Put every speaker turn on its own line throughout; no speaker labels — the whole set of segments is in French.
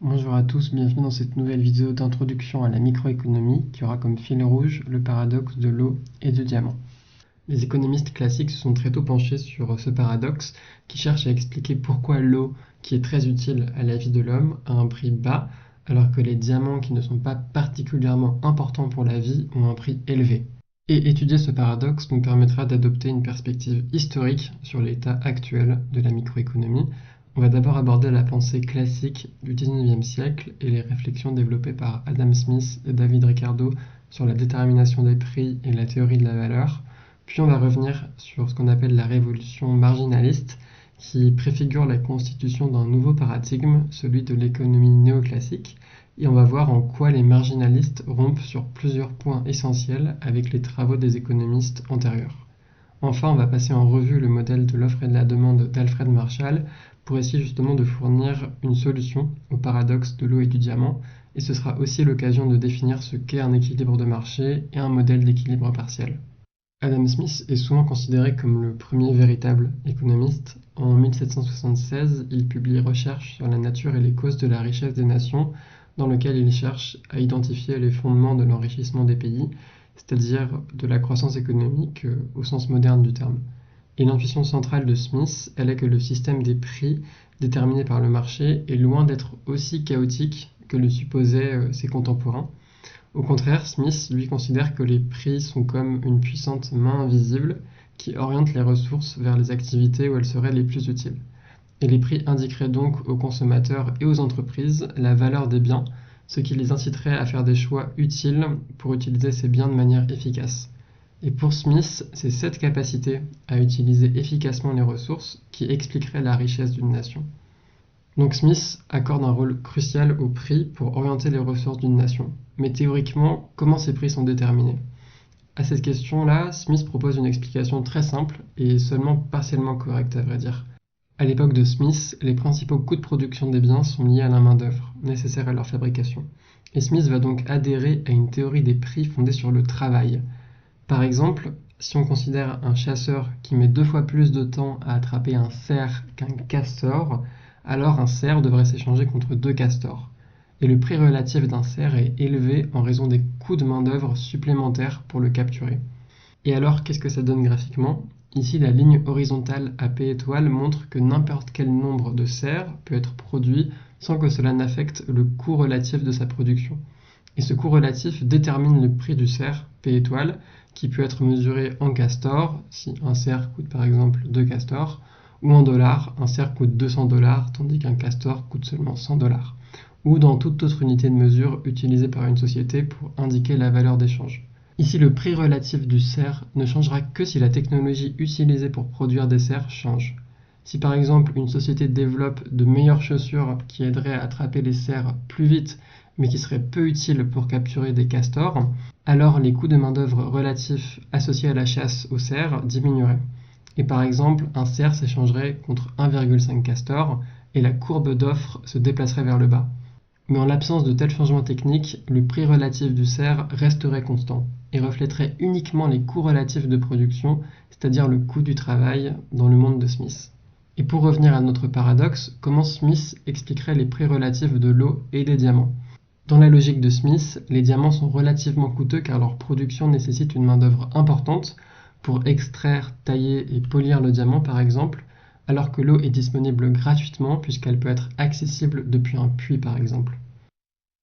Bonjour à tous, bienvenue dans cette nouvelle vidéo d'introduction à la microéconomie qui aura comme fil rouge le paradoxe de l'eau et du diamant. Les économistes classiques se sont très tôt penchés sur ce paradoxe qui cherche à expliquer pourquoi l'eau, qui est très utile à la vie de l'homme, a un prix bas, alors que les diamants qui ne sont pas particulièrement importants pour la vie ont un prix élevé. Et étudier ce paradoxe nous permettra d'adopter une perspective historique sur l'état actuel de la microéconomie. On va d'abord aborder la pensée classique du XIXe siècle et les réflexions développées par Adam Smith et David Ricardo sur la détermination des prix et la théorie de la valeur. Puis on va revenir sur ce qu'on appelle la révolution marginaliste, qui préfigure la constitution d'un nouveau paradigme, celui de l'économie néoclassique, et on va voir en quoi les marginalistes rompent sur plusieurs points essentiels avec les travaux des économistes antérieurs. Enfin, on va passer en revue le modèle de l'offre et de la demande d'Alfred Marshall pour essayer justement de fournir une solution au paradoxe de l'eau et du diamant, et ce sera aussi l'occasion de définir ce qu'est un équilibre de marché et un modèle d'équilibre partiel. Adam Smith est souvent considéré comme le premier véritable économiste. En 1776, il publie Recherches sur la nature et les causes de la richesse des nations, dans lequel il cherche à identifier les fondements de l'enrichissement des pays, c'est-à-dire de la croissance économique au sens moderne du terme. Et l'intuition centrale de Smith, elle est que le système des prix déterminé par le marché est loin d'être aussi chaotique que le supposaient ses contemporains. Au contraire, Smith, lui, considère que les prix sont comme une puissante main invisible qui oriente les ressources vers les activités où elles seraient les plus utiles. Et les prix indiqueraient donc aux consommateurs et aux entreprises la valeur des biens, ce qui les inciterait à faire des choix utiles pour utiliser ces biens de manière efficace. Et pour Smith, c'est cette capacité à utiliser efficacement les ressources qui expliquerait la richesse d'une nation. Donc Smith accorde un rôle crucial au prix pour orienter les ressources d'une nation. Mais théoriquement, comment ces prix sont déterminés? À cette question-là, Smith propose une explication très simple et seulement partiellement correcte à vrai dire. À l'époque de Smith, les principaux coûts de production des biens sont liés à la main-d'œuvre nécessaire à leur fabrication. Et Smith va donc adhérer à une théorie des prix fondée sur le travail. Par exemple, si on considère un chasseur qui met 2 fois plus de temps à attraper un cerf qu'un castor, alors un cerf devrait s'échanger contre 2 castors. Et le prix relatif d'un cerf est élevé en raison des coûts de main-d'œuvre supplémentaires pour le capturer. Et alors, qu'est-ce que ça donne graphiquement? Ici, la ligne horizontale à P étoile montre que n'importe quel nombre de cerfs peut être produit sans que cela n'affecte le coût relatif de sa production. Et ce coût relatif détermine le prix du cerf, P étoile, qui peut être mesuré en castors, si un cerf coûte par exemple 2 castors, ou en dollars, un cerf coûte 200 $, tandis qu'un castor coûte seulement 100 $, ou dans toute autre unité de mesure utilisée par une société pour indiquer la valeur d'échange. Ici, le prix relatif du cerf ne changera que si la technologie utilisée pour produire des cerfs change. Si par exemple une société développe de meilleures chaussures qui aideraient à attraper les cerfs plus vite mais qui seraient peu utiles pour capturer des castors, alors les coûts de main-d'œuvre relatifs associés à la chasse aux cerfs diminueraient. Et par exemple, un cerf s'échangerait contre 1,5 castor et la courbe d'offre se déplacerait vers le bas. Mais en l'absence de tels changements techniques, le prix relatif du cerf resterait constant et reflèterait uniquement les coûts relatifs de production, c'est-à-dire le coût du travail dans le monde de Smith. Et pour revenir à notre paradoxe, comment Smith expliquerait les prix relatifs de l'eau et des diamants? Dans la logique de Smith, les diamants sont relativement coûteux car leur production nécessite une main-d'œuvre importante pour extraire, tailler et polir le diamant par exemple, alors que l'eau est disponible gratuitement puisqu'elle peut être accessible depuis un puits par exemple.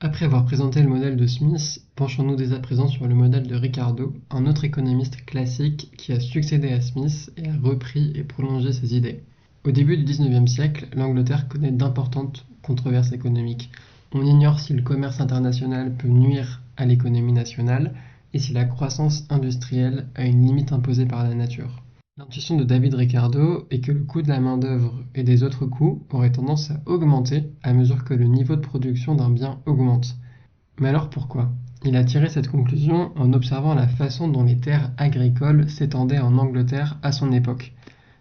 Après avoir présenté le modèle de Smith, penchons-nous dès à présent sur le modèle de Ricardo, un autre économiste classique qui a succédé à Smith et a repris et prolongé ses idées. Au début du XIXe siècle, l'Angleterre connaît d'importantes controverses économiques. On ignore si le commerce international peut nuire à l'économie nationale et si la croissance industrielle a une limite imposée par la nature. L'intuition de David Ricardo est que le coût de la main-d'œuvre et des autres coûts aurait tendance à augmenter à mesure que le niveau de production d'un bien augmente. Mais alors pourquoi? Il a tiré cette conclusion en observant la façon dont les terres agricoles s'étendaient en Angleterre à son époque.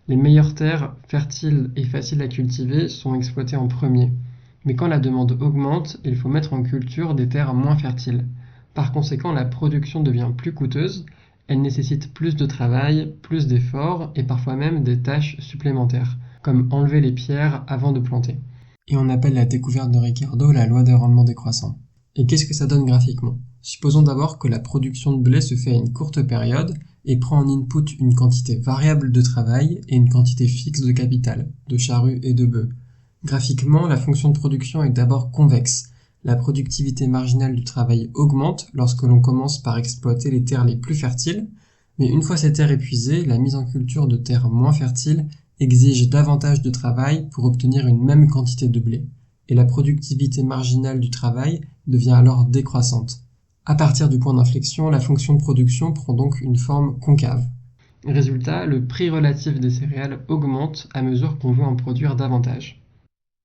Les meilleures terres, fertiles et faciles à cultiver, sont exploitées en premier. Mais quand la demande augmente, il faut mettre en culture des terres moins fertiles. Par conséquent, la production devient plus coûteuse, elle nécessite plus de travail, plus d'efforts et parfois même des tâches supplémentaires, comme enlever les pierres avant de planter. Et on appelle la découverte de Ricardo la loi des rendements décroissants. Et qu'est-ce que ça donne graphiquement? Supposons d'abord que la production de blé se fait à une courte période et prend en input une quantité variable de travail et une quantité fixe de capital, de charrues et de bœufs. Graphiquement, la fonction de production est d'abord convexe. La productivité marginale du travail augmente lorsque l'on commence par exploiter les terres les plus fertiles, mais une fois ces terres épuisées, la mise en culture de terres moins fertiles exige davantage de travail pour obtenir une même quantité de blé, et la productivité marginale du travail devient alors décroissante. À partir du point d'inflexion, la fonction de production prend donc une forme concave. Résultat, le prix relatif des céréales augmente à mesure qu'on veut en produire davantage.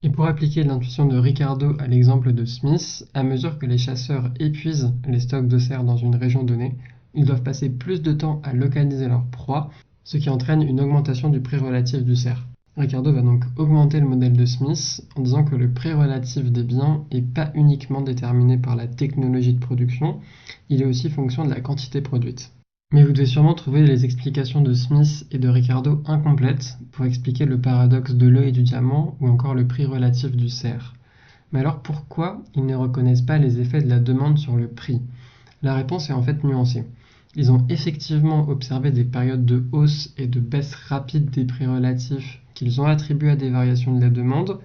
Et pour appliquer l'intuition de Ricardo à l'exemple de Smith, à mesure que les chasseurs épuisent les stocks de cerfs dans une région donnée, ils doivent passer plus de temps à localiser leur proie, ce qui entraîne une augmentation du prix relatif du cerf. Ricardo va donc augmenter le modèle de Smith en disant que le prix relatif des biens n'est pas uniquement déterminé par la technologie de production, il est aussi fonction de la quantité produite. Mais vous devez sûrement trouver les explications de Smith et de Ricardo incomplètes pour expliquer le paradoxe de l'œuf et du diamant ou encore le prix relatif du cerf. Mais alors pourquoi ils ne reconnaissent pas les effets de la demande sur le prix? La réponse est en fait nuancée. Ils ont effectivement observé des périodes de hausse et de baisse rapide des prix relatifs qu'ils ont attribués à des variations de la demande.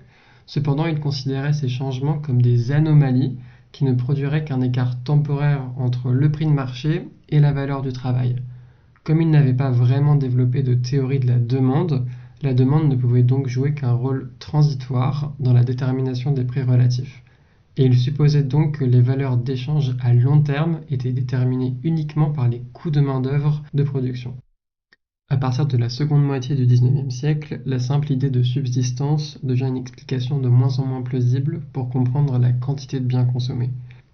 Cependant, ils considéraient ces changements comme des anomalies qui ne produiraient qu'un écart temporaire entre le prix de marché et la valeur du travail. Comme ils n'avaient pas vraiment développé de théorie de la demande ne pouvait donc jouer qu'un rôle transitoire dans la détermination des prix relatifs. Et ils supposaient donc que les valeurs d'échange à long terme étaient déterminées uniquement par les coûts de main-d'œuvre de production. À partir de la seconde moitié du XIXe siècle, la simple idée de subsistance devient une explication de moins en moins plausible pour comprendre la quantité de biens consommés.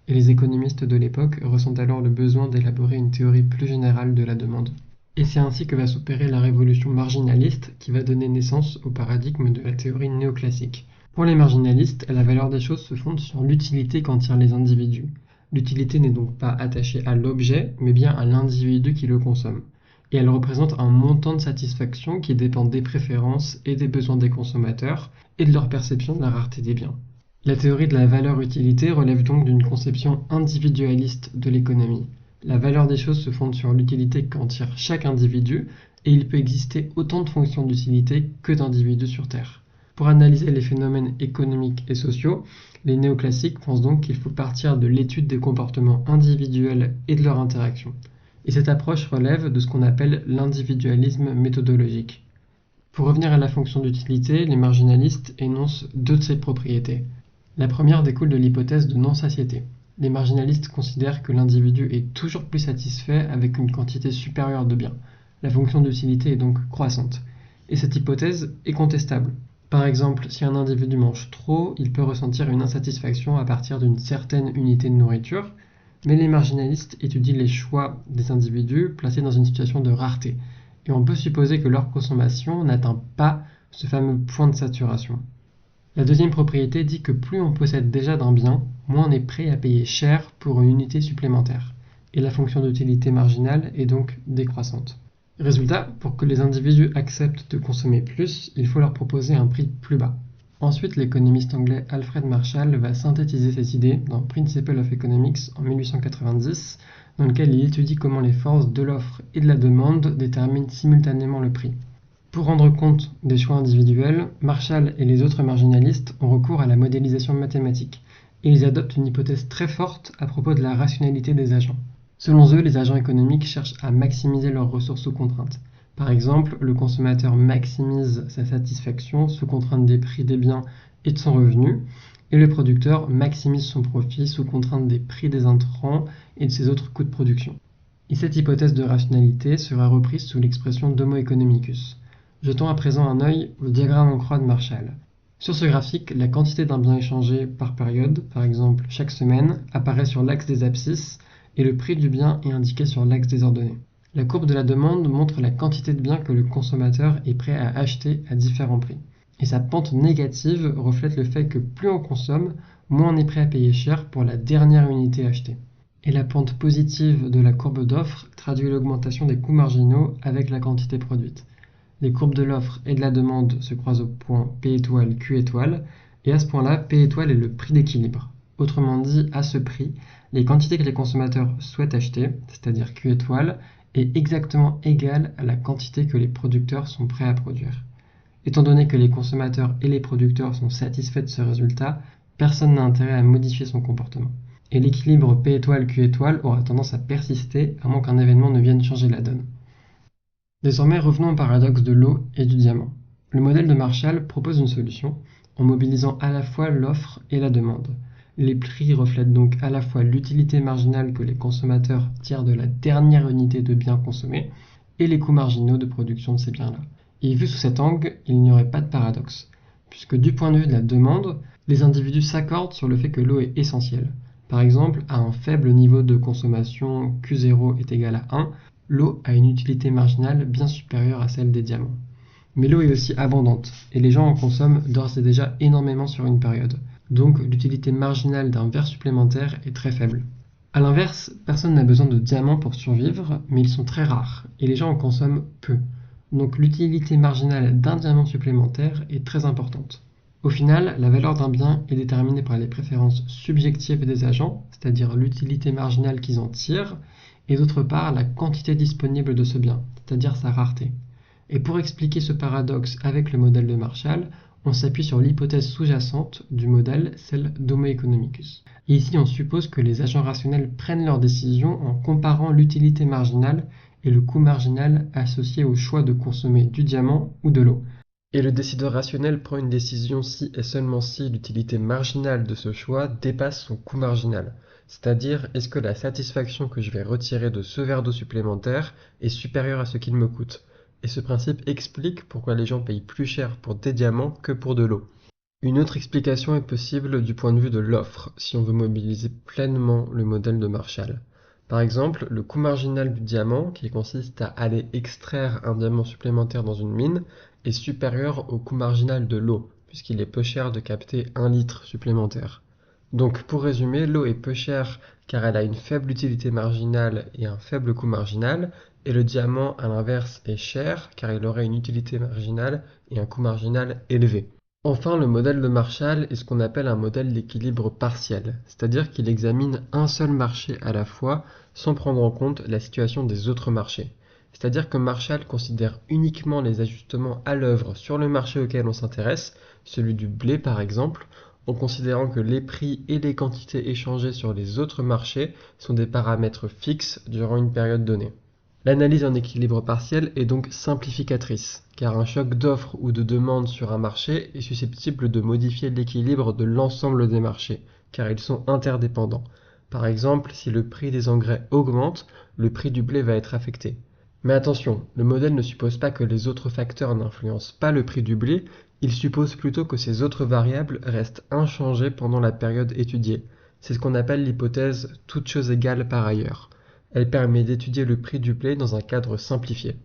Et les économistes de l'époque ressentent alors le besoin d'élaborer une théorie plus générale de la demande. Et c'est ainsi que va s'opérer la révolution marginaliste qui va donner naissance au paradigme de la théorie néoclassique. Pour les marginalistes, la valeur des choses se fonde sur l'utilité qu'en tirent les individus. L'utilité n'est donc pas attachée à l'objet, mais bien à l'individu qui le consomme. Et elle représente un montant de satisfaction qui dépend des préférences et des besoins des consommateurs et de leur perception de la rareté des biens. La théorie de la valeur-utilité relève donc d'une conception individualiste de l'économie. La valeur des choses se fonde sur l'utilité qu'en tire chaque individu, et il peut exister autant de fonctions d'utilité que d'individus sur Terre. Pour analyser les phénomènes économiques et sociaux, les néoclassiques pensent donc qu'il faut partir de l'étude des comportements individuels et de leur interaction. Et cette approche relève de ce qu'on appelle l'individualisme méthodologique. Pour revenir à la fonction d'utilité, les marginalistes énoncent deux de ses propriétés. La première découle de l'hypothèse de non-satiété. Les marginalistes considèrent que l'individu est toujours plus satisfait avec une quantité supérieure de biens. La fonction d'utilité est donc croissante. Et cette hypothèse est contestable. Par exemple, si un individu mange trop, il peut ressentir une insatisfaction à partir d'une certaine unité de nourriture, mais les marginalistes étudient les choix des individus placés dans une situation de rareté, et on peut supposer que leur consommation n'atteint pas ce fameux point de saturation. La deuxième propriété dit que plus on possède déjà d'un bien, moins on est prêt à payer cher pour une unité supplémentaire, et la fonction d'utilité marginale est donc décroissante. Résultat, pour que les individus acceptent de consommer plus, il faut leur proposer un prix plus bas. Ensuite, l'économiste anglais Alfred Marshall va synthétiser cette idée dans Principles of Economics en 1890, dans lequel il étudie comment les forces de l'offre et de la demande déterminent simultanément le prix. Pour rendre compte des choix individuels, Marshall et les autres marginalistes ont recours à la modélisation mathématique, et ils adoptent une hypothèse très forte à propos de la rationalité des agents. Selon eux, les agents économiques cherchent à maximiser leurs ressources sous contrainte. Par exemple, le consommateur maximise sa satisfaction sous contrainte des prix des biens et de son revenu, et le producteur maximise son profit sous contrainte des prix des intrants et de ses autres coûts de production. Et cette hypothèse de rationalité sera reprise sous l'expression d'Homo economicus. Jetons à présent un œil au diagramme en croix de Marshall. Sur ce graphique, la quantité d'un bien échangé par période, par exemple chaque semaine, apparaît sur l'axe des abscisses et le prix du bien est indiqué sur l'axe des ordonnées. La courbe de la demande montre la quantité de biens que le consommateur est prêt à acheter à différents prix. Et sa pente négative reflète le fait que plus on consomme, moins on est prêt à payer cher pour la dernière unité achetée. Et la pente positive de la courbe d'offre traduit l'augmentation des coûts marginaux avec la quantité produite. Les courbes de l'offre et de la demande se croisent au point P étoile, Q étoile, Et à ce point-là, P étoile est le prix d'équilibre. Autrement dit, à ce prix, les quantités que les consommateurs souhaitent acheter, c'est-à-dire Q étoile, est exactement égale à la quantité que les producteurs sont prêts à produire. Étant donné que les consommateurs et les producteurs sont satisfaits de ce résultat, personne n'a intérêt à modifier son comportement. Et l'équilibre P étoile Q étoile aura tendance à persister à moins qu'un événement ne vienne changer la donne. Désormais, revenons au paradoxe de l'eau et du diamant. Le modèle de Marshall propose une solution en mobilisant à la fois l'offre et la demande. Les prix reflètent donc à la fois l'utilité marginale que les consommateurs tirent de la dernière unité de biens consommés et les coûts marginaux de production de ces biens-là. Et vu sous cet angle, il n'y aurait pas de paradoxe, puisque du point de vue de la demande, les individus s'accordent sur le fait que l'eau est essentielle. Par exemple, à un faible niveau de consommation Q0 est égal à 1, l'eau a une utilité marginale bien supérieure à celle des diamants. Mais l'eau est aussi abondante, et les gens en consomment d'ores et déjà énormément sur une période. Donc l'utilité marginale d'un verre supplémentaire est très faible. A l'inverse, personne n'a besoin de diamants pour survivre, mais ils sont très rares, et les gens en consomment peu. Donc l'utilité marginale d'un diamant supplémentaire est très importante. Au final, la valeur d'un bien est déterminée par les préférences subjectives des agents, c'est-à-dire l'utilité marginale qu'ils en tirent, et d'autre part la quantité disponible de ce bien, c'est-à-dire sa rareté. Et pour expliquer ce paradoxe avec le modèle de Marshall, on s'appuie sur l'hypothèse sous-jacente du modèle, celle d'Homo economicus. Et ici, on suppose que les agents rationnels prennent leurs décisions en comparant l'utilité marginale et le coût marginal associé au choix de consommer du diamant ou de l'eau. Et le décideur rationnel prend une décision si et seulement si l'utilité marginale de ce choix dépasse son coût marginal. C'est-à-dire, est-ce que la satisfaction que je vais retirer de ce verre d'eau supplémentaire est supérieure à ce qu'il me coûte. Et ce principe explique pourquoi les gens payent plus cher pour des diamants que pour de l'eau. Une autre explication est possible du point de vue de l'offre, si on veut mobiliser pleinement le modèle de Marshall. Par exemple, le coût marginal du diamant, qui consiste à aller extraire un diamant supplémentaire dans une mine, est supérieur au coût marginal de l'eau, puisqu'il est peu cher de capter 1 litre supplémentaire. Donc pour résumer, l'eau est peu chère car elle a une faible utilité marginale et un faible coût marginal, et le diamant, à l'inverse, est cher car il aurait une utilité marginale et un coût marginal élevé. Enfin, le modèle de Marshall est ce qu'on appelle un modèle d'équilibre partiel, c'est-à-dire qu'il examine un seul marché à la fois sans prendre en compte la situation des autres marchés. C'est-à-dire que Marshall considère uniquement les ajustements à l'œuvre sur le marché auquel on s'intéresse, celui du blé par exemple, en considérant que les prix et les quantités échangées sur les autres marchés sont des paramètres fixes durant une période donnée. L'analyse en équilibre partiel est donc simplificatrice, car un choc d'offre ou de demande sur un marché est susceptible de modifier l'équilibre de l'ensemble des marchés, car ils sont interdépendants. Par exemple, si le prix des engrais augmente, le prix du blé va être affecté. Mais attention, le modèle ne suppose pas que les autres facteurs n'influencent pas le prix du blé, il suppose plutôt que ces autres variables restent inchangées pendant la période étudiée. C'est ce qu'on appelle l'hypothèse toute chose égale par ailleurs. Elle permet d'étudier le prix du blé dans un cadre simplifié.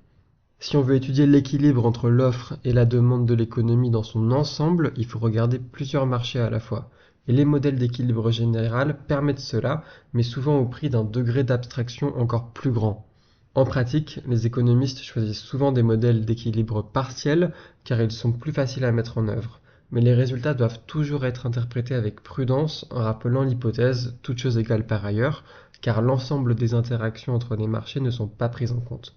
Si on veut étudier l'équilibre entre l'offre et la demande de l'économie dans son ensemble, il faut regarder plusieurs marchés à la fois. Et les modèles d'équilibre général permettent cela, mais souvent au prix d'un degré d'abstraction encore plus grand. En pratique, les économistes choisissent souvent des modèles d'équilibre partiel car ils sont plus faciles à mettre en œuvre. Mais les résultats doivent toujours être interprétés avec prudence en rappelant l'hypothèse toute chose égale par ailleurs, car l'ensemble des interactions entre les marchés ne sont pas prises en compte.